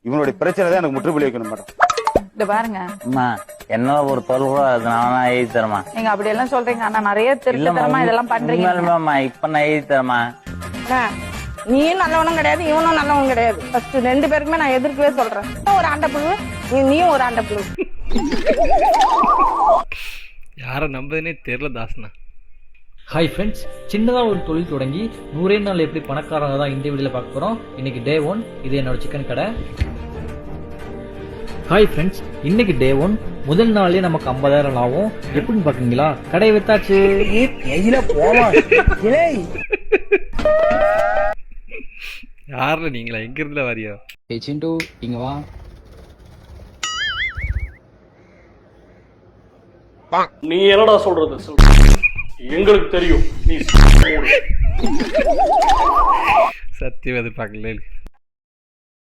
இவனுடைய பிரச்சனை தான் எனக்கு முற்றுப்புள்ளி வைக்கணும் மேடம். இந்த பாருங்க அம்மா என்ன ஒரு தொழில் கூட அது நான் எழுதி தரமா. நீங்க அப்படி எல்லாம் சொல்றீங்க ஆனா நிறைய திருத்தரமா இதெல்லாம் பண்றீங்க. இப்ப நான் எழுதி தரமா. நீயும் நல்லவனும் கிடையாது, இவனும் நல்லவனும் கிடையாது. ஃபர்ஸ்ட் ரெண்டு பேருக்குமே நான் எதிர்க்கவே சொல்றேன். ஒரு ஆண்டப்புழு, நீயும் ஒரு ஆண்டப்புழு. யாரை நம்பதுன்னே தெரியல தாசனா. ஹாய் ஃப்ரெண்ட்ஸ், சின்னதாக ஒரு தொழில் தொடங்கி 100 நாள் எப்படி பணக்காரங்க தான் இந்த வீடியோவில் பார்க்க போகிறோம். இன்னைக்கு டே 1. இது என்னோட சிக்கன் கடை. ஹாய் ஃப்ரெண்ட்ஸ், இன்னைக்கு டே 1. முதல் நாள்லயே நமக்கு 50,000 லாபம். எப்படின்னு பாக்குறீங்களா? கடையை வித்தாச்சு. யாருல நீங்களா? எங்க இருந்துல வாரியா? சிண்டு இங்க வா. நீ என்னடா சொல்றது? எங்களுக்கு தெரியும். நீ சத்தியம் எதிர்பார்க்கல.